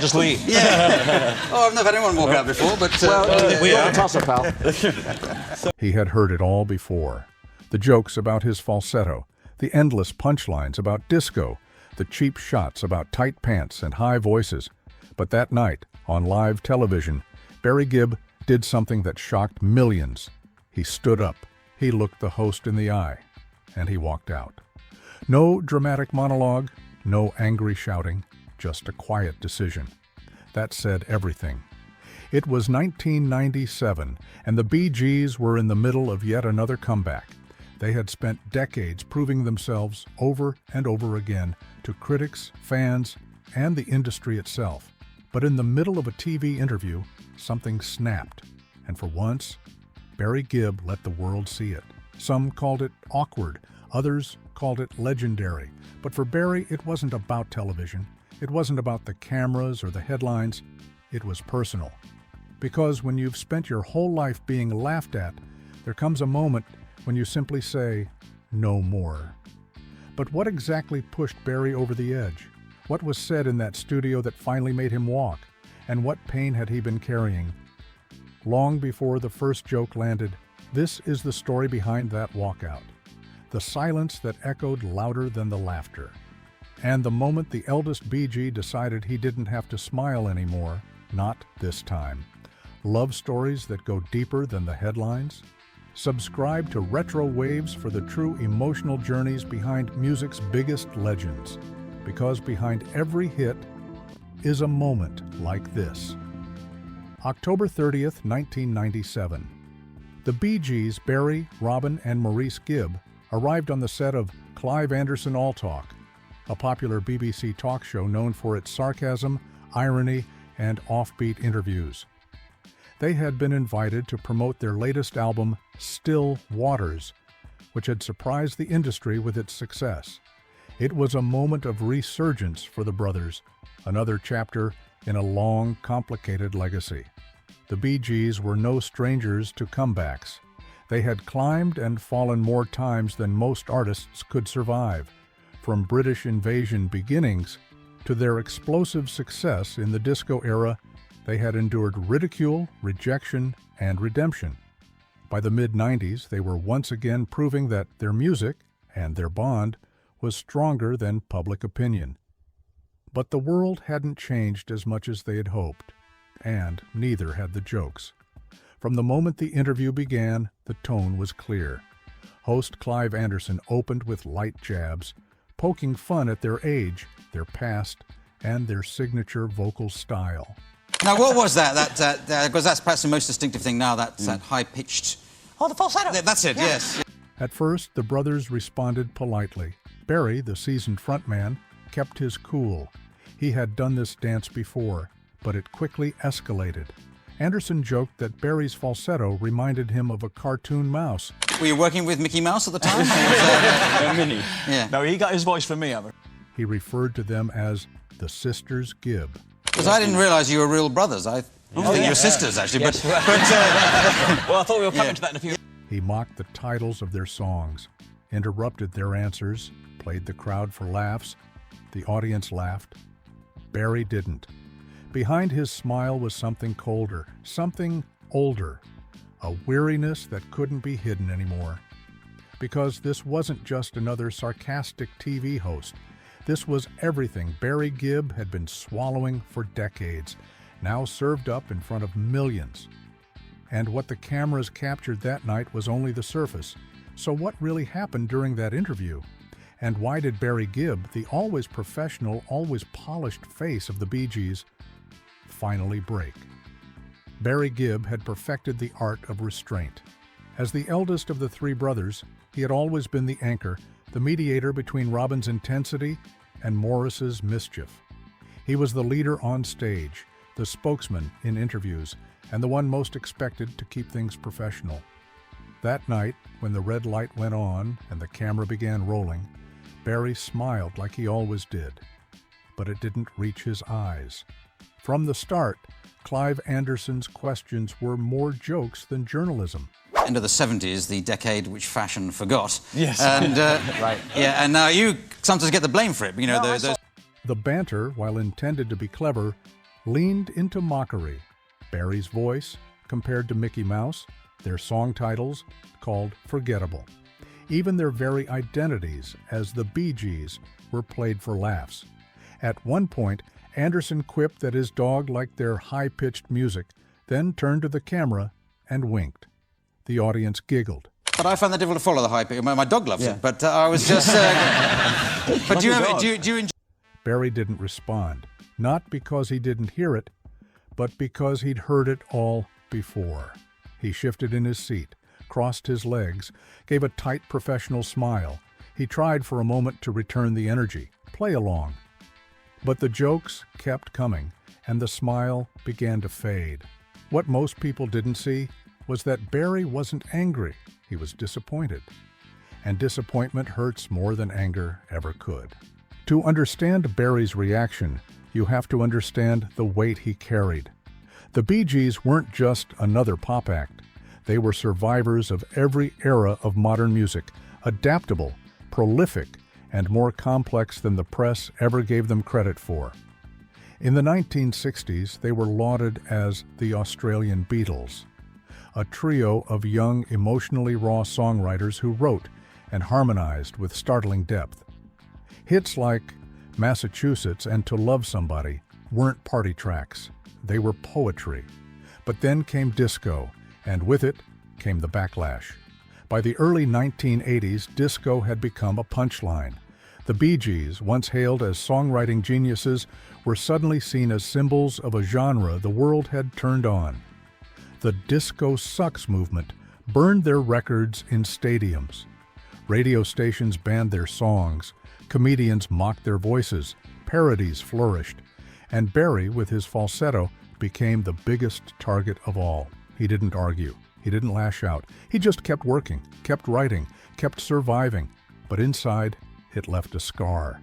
Just leave. Yeah. Oh, I've never had anyone walk out before, but... We are. Toss-up, pal. He had heard it all before. The jokes about his falsetto, the endless punchlines about disco, the cheap shots about tight pants and high voices. But that night, on live television, Barry Gibb did something that shocked millions. He stood up, he looked the host in the eye, and he walked out. No dramatic monologue, no angry shouting, just a quiet decision. That said everything. It was 1997, and the Bee Gees were in the middle of yet another comeback. They had spent decades proving themselves over and over again to critics, fans, and the industry itself. But in the middle of a TV interview, something snapped, and for once, Barry Gibb let the world see it. Some called it awkward, others called it legendary. But for Barry, it wasn't about television. It wasn't about the cameras or the headlines. It was personal. Because when you've spent your whole life being laughed at, there comes a moment when you simply say, no more. But what exactly pushed Barry over the edge? What was said in that studio that finally made him walk? And what pain had he been carrying? Long before the first joke landed, this is the story behind that walkout. The silence that echoed louder than the laughter. And the moment the eldest Bee Gee decided he didn't have to smile anymore, not this time. Love stories that go deeper than the headlines? Subscribe to Retro Waves for the true emotional journeys behind music's biggest legends. Because behind every hit is a moment like this. October 30th, 1997. The Bee Gees' Barry, Robin, and Maurice Gibb arrived on the set of Clive Anderson All Talk, a popular BBC talk show known for its sarcasm, irony, and offbeat interviews. They had been invited to promote their latest album, Still Waters, which had surprised the industry with its success. It was a moment of resurgence for the brothers, another chapter in a long, complicated legacy. The Bee Gees were no strangers to comebacks. They had climbed and fallen more times than most artists could survive, from British invasion beginnings to their explosive success in the disco era. They had endured ridicule, rejection, and redemption. By the mid-90s, they were once again proving that their music and their bond was stronger than public opinion. But the world hadn't changed as much as they had hoped, and neither had the jokes. From the moment the interview began, the tone was clear. Host Clive Anderson opened with light jabs, poking fun at their age, their past, and their signature vocal style. Now, what was that? Because that's perhaps the most distinctive thing now, that high-pitched... Oh, the falsetto. That's it, yes. At first, the brothers responded politely. Barry, the seasoned frontman, kept his cool. He had done this dance before, but it quickly escalated. Anderson joked that Barry's falsetto reminded him of a cartoon mouse. Were you working with Mickey Mouse at the time? Minnie. Yeah. No, he got his voice from me. He referred to them as the Sisters Gibb. Because I didn't realise you were real brothers. I think you were sisters, actually. Yes. But Well, I thought we were coming to that in a few... He mocked the titles of their songs, interrupted their answers, played the crowd for laughs. The audience laughed. Barry didn't. Behind his smile was something colder, something older, a weariness that couldn't be hidden anymore. Because this wasn't just another sarcastic TV host. This was everything Barry Gibb had been swallowing for decades, now served up in front of millions. And what the cameras captured that night was only the surface. So what really happened during that interview? And why did Barry Gibb, the always professional, always polished face of the Bee Gees, finally break? Barry Gibb had perfected the art of restraint. As the eldest of the three brothers, he had always been the anchor, the mediator between Robin's intensity and Maurice's mischief. He was the leader on stage, the spokesman in interviews, and the one most expected to keep things professional. That night, when the red light went on and the camera began rolling, Barry smiled like he always did, but it didn't reach his eyes. From the start, Clive Anderson's questions were more jokes than journalism. End of the 70s, the decade which fashion forgot. Yes. And, right. Yeah, and now you sometimes get the blame for it. You know, The banter, while intended to be clever, leaned into mockery. Barry's voice, compared to Mickey Mouse, their song titles, called forgettable. Even their very identities as the Bee Gees were played for laughs. At one point, Anderson quipped that his dog liked their high-pitched music, then turned to the camera and winked. The audience giggled. But I find that difficult to follow the high pitch. My dog loves it, but I was just... but do you enjoy... Barry didn't respond, not because he didn't hear it, but because he'd heard it all before. He shifted in his seat, crossed his legs, gave a tight professional smile. He tried for a moment to return the energy, play along. But the jokes kept coming, and the smile began to fade. What most people didn't see was that Barry wasn't angry. He was disappointed. And disappointment hurts more than anger ever could. To understand Barry's reaction, you have to understand the weight he carried. The Bee Gees weren't just another pop act. They were survivors of every era of modern music, adaptable, prolific, and more complex than the press ever gave them credit for. In the 1960s, they were lauded as the Australian Beatles, a trio of young, emotionally raw songwriters who wrote and harmonized with startling depth. Hits like Massachusetts and To Love Somebody weren't party tracks. They were poetry. But then came disco, and with it came the backlash. By the early 1980s, disco had become a punchline. The Bee Gees, once hailed as songwriting geniuses, were suddenly seen as symbols of a genre the world had turned on. The Disco Sucks movement burned their records in stadiums. Radio stations banned their songs, comedians mocked their voices, parodies flourished, and Barry, with his falsetto, became the biggest target of all. He didn't argue. He didn't lash out. He just kept working, kept writing, kept surviving. But inside, it left a scar.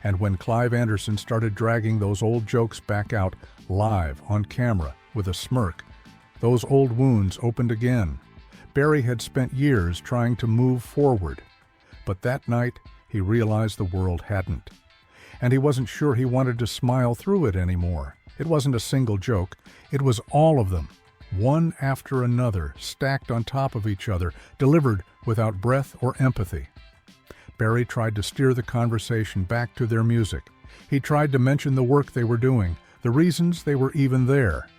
And when Clive Anderson started dragging those old jokes back out, live, on camera, with a smirk, those old wounds opened again. Barry had spent years trying to move forward. But that night, he realized the world hadn't. And he wasn't sure he wanted to smile through it anymore. It wasn't a single joke. It was all of them, one after another, stacked on top of each other, delivered without breath or empathy. Barry tried to steer the conversation back to their music. He tried to mention the work they were doing, the reasons they were even there.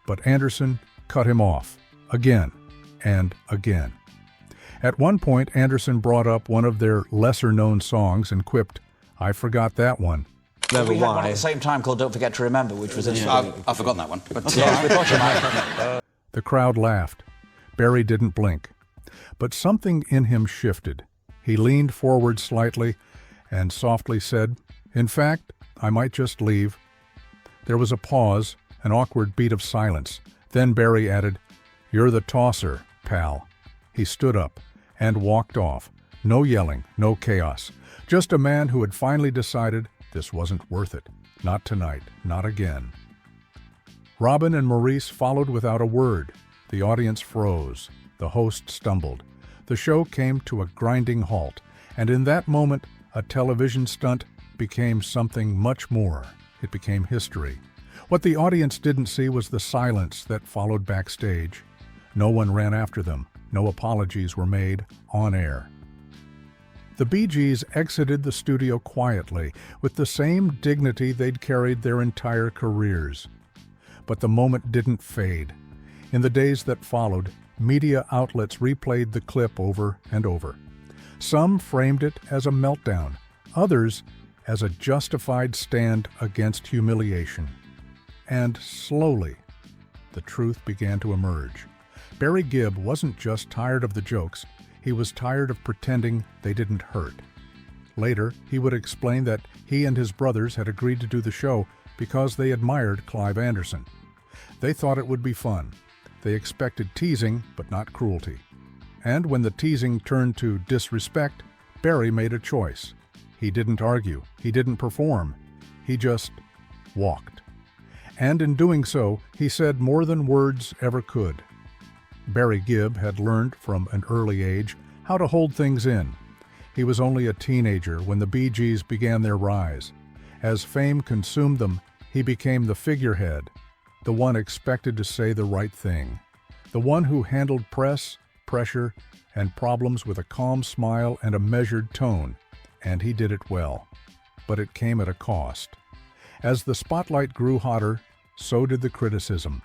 But Anderson cut him off, again and again. At one point, Anderson brought up one of their lesser-known songs and quipped, "I forgot that one." We had one at the same time called Don't Forget to Remember, which was interesting. I've forgotten that one. But Yes, we thought you might. The crowd laughed. Barry didn't blink. But something in him shifted. He leaned forward slightly and softly said, "In fact, I might just leave." There was a pause, an awkward beat of silence. Then Barry added, "You're the tosser, pal." He stood up and walked off. No yelling, no chaos. Just a man who had finally decided this wasn't worth it. Not tonight, not again. Robin and Maurice followed without a word. The audience froze. The host stumbled. The show came to a grinding halt, and in that moment, a television stunt became something much more. It became history. What the audience didn't see was the silence that followed backstage. No one ran after them. No apologies were made on air. The Bee Gees exited the studio quietly, with the same dignity they'd carried their entire careers. But the moment didn't fade. In the days that followed, media outlets replayed the clip over and over. Some framed it as a meltdown, others as a justified stand against humiliation. And slowly, the truth began to emerge. Barry Gibb wasn't just tired of the jokes, he was tired of pretending they didn't hurt. Later, he would explain that he and his brothers had agreed to do the show because they admired Clive Anderson. They thought it would be fun. They expected teasing, but not cruelty. And when the teasing turned to disrespect, Barry made a choice. He didn't argue, he didn't perform, he just walked. And in doing so, he said more than words ever could. Barry Gibb had learned from an early age how to hold things in. He was only a teenager when the Bee Gees began their rise. As fame consumed them, He became the figurehead, the one expected to say the right thing, the one who handled press, pressure, and problems with a calm smile and a measured tone, and he did it well. But it came at a cost. As the spotlight grew hotter, so did the criticism.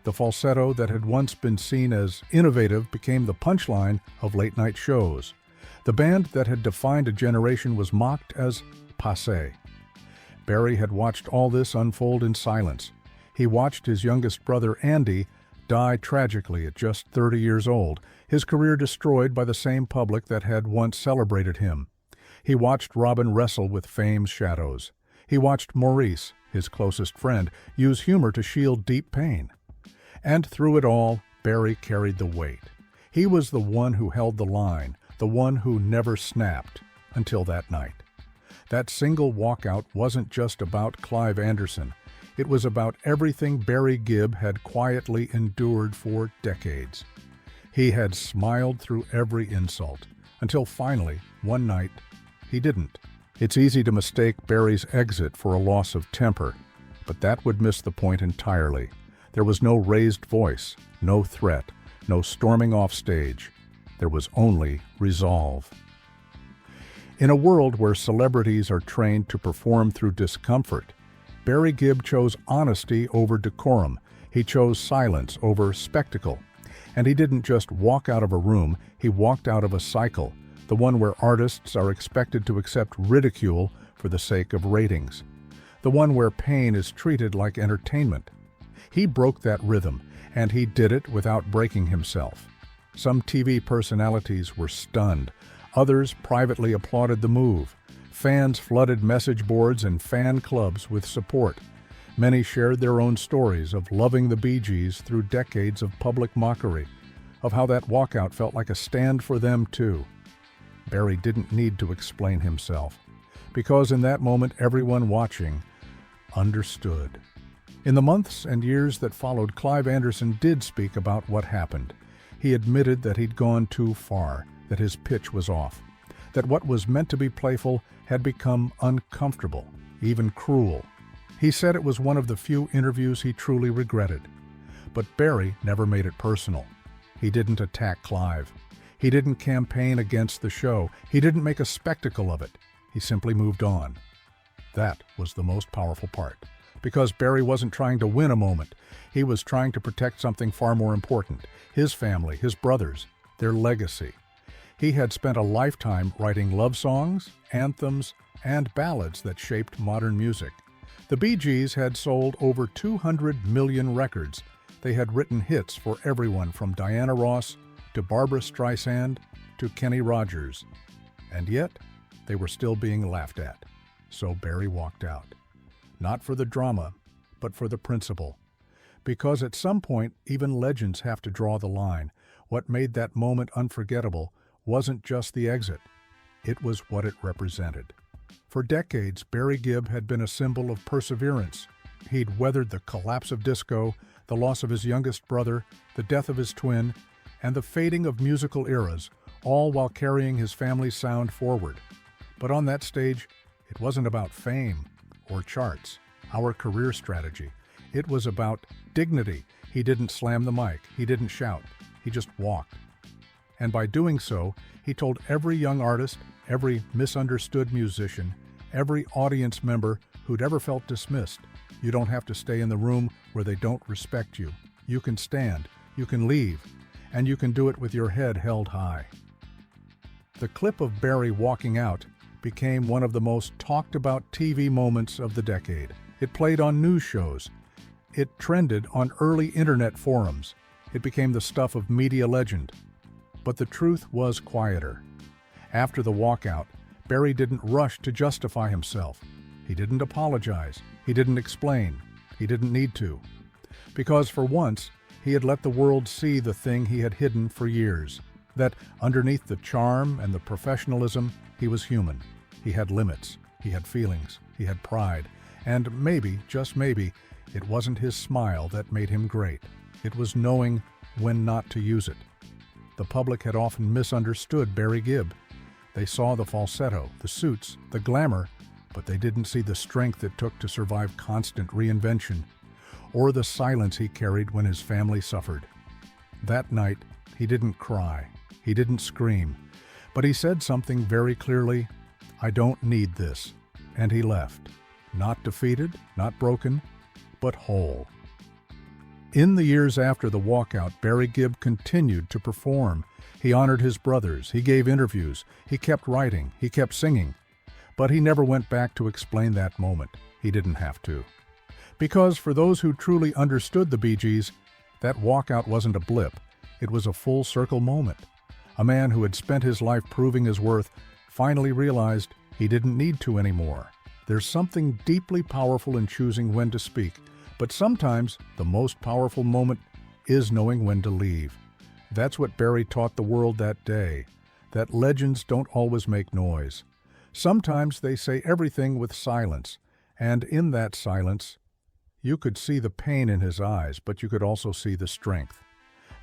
The falsetto that had once been seen as innovative became the punchline of late-night shows. The band that had defined a generation was mocked as passé. Barry had watched all this unfold in silence. He watched his youngest brother, Andy, die tragically at just 30 years old, his career destroyed by the same public that had once celebrated him. He watched Robin wrestle with fame's shadows. He watched Maurice, his closest friend, use humor to shield deep pain. And through it all, Barry carried the weight. He was the one who held the line, the one who never snapped, until that night. That single walkout wasn't just about Clive Anderson. It was about everything Barry Gibb had quietly endured for decades. He had smiled through every insult, until finally, one night, he didn't. It's easy to mistake Barry's exit for a loss of temper, but that would miss the point entirely. There was no raised voice, no threat, no storming off stage. There was only resolve. In a world where celebrities are trained to perform through discomfort, Barry Gibb chose honesty over decorum. He chose silence over spectacle. And he didn't just walk out of a room, he walked out of a cycle, the one where artists are expected to accept ridicule for the sake of ratings, the one where pain is treated like entertainment. He broke that rhythm, and he did it without breaking himself. Some TV personalities were stunned. Others privately applauded the move. Fans flooded message boards and fan clubs with support. Many shared their own stories of loving the Bee Gees through decades of public mockery, of how that walkout felt like a stand for them too. Barry didn't need to explain himself, because in that moment everyone watching understood. In the months and years that followed, Clive Anderson did speak about what happened. He admitted that he'd gone too far, that his pitch was off, that what was meant to be playful had become uncomfortable, even cruel. He said it was one of the few interviews he truly regretted. But Barry never made it personal. He didn't attack Clive. He didn't campaign against the show. He didn't make a spectacle of it. He simply moved on. That was the most powerful part, because Barry wasn't trying to win a moment. He was trying to protect something far more important: his family, his brothers, their legacy. He had spent a lifetime writing love songs, anthems, and ballads that shaped modern music. The Bee Gees had sold over 200 million records. They had written hits for everyone from Diana Ross to Barbra Streisand to Kenny Rogers. And yet, they were still being laughed at. So Barry walked out. Not for the drama, but for the principle. Because at some point, even legends have to draw the line. What made that moment unforgettable wasn't just the exit. It was what it represented. For decades, Barry Gibb had been a symbol of perseverance. He'd weathered the collapse of disco, the loss of his youngest brother, the death of his twin, and the fading of musical eras, all while carrying his family's sound forward. But on that stage, it wasn't about fame or charts, our career strategy. It was about dignity. He didn't slam the mic. He didn't shout. He just walked. And by doing so, he told every young artist, every misunderstood musician, every audience member who'd ever felt dismissed, you don't have to stay in the room where they don't respect you. You can stand, you can leave, and you can do it with your head held high. The clip of Barry walking out became one of the most talked about TV moments of the decade. It played on news shows. It trended on early internet forums. It became the stuff of media legend. But the truth was quieter. After the walkout, Barry didn't rush to justify himself. He didn't apologize. He didn't explain. He didn't need to. Because for once, he had let the world see the thing he had hidden for years. That underneath the charm and the professionalism, he was human. He had limits. He had feelings. He had pride. And maybe, just maybe, it wasn't his smile that made him great. It was knowing when not to use it. The public had often misunderstood Barry Gibb. They saw the falsetto, the suits, the glamour, but they didn't see the strength it took to survive constant reinvention, or the silence he carried when his family suffered. That night, he didn't cry, he didn't scream, but he said something very clearly: "I don't need this," and he left, not defeated, not broken, but whole. In the years after the walkout, Barry Gibb continued to perform. He honored his brothers, he gave interviews, he kept writing, he kept singing. But he never went back to explain that moment. He didn't have to. Because for those who truly understood the Bee Gees, that walkout wasn't a blip. It was a full-circle moment. A man who had spent his life proving his worth finally realized he didn't need to anymore. There's something deeply powerful in choosing when to speak, but sometimes the most powerful moment is knowing when to leave. That's what Barry taught the world that day, that legends don't always make noise. Sometimes they say everything with silence, and in that silence, you could see the pain in his eyes, but you could also see the strength.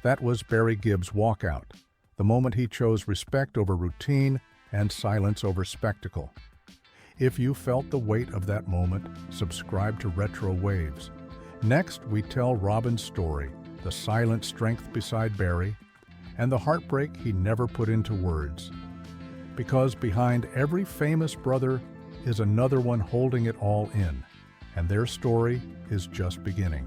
That was Barry Gibb's walkout, the moment he chose respect over routine and silence over spectacle. If you felt the weight of that moment, subscribe to Retro Waves. Next, we tell Robin's story, the silent strength beside Barry, and the heartbreak he never put into words. Because behind every famous brother is another one holding it all in, and their story is just beginning.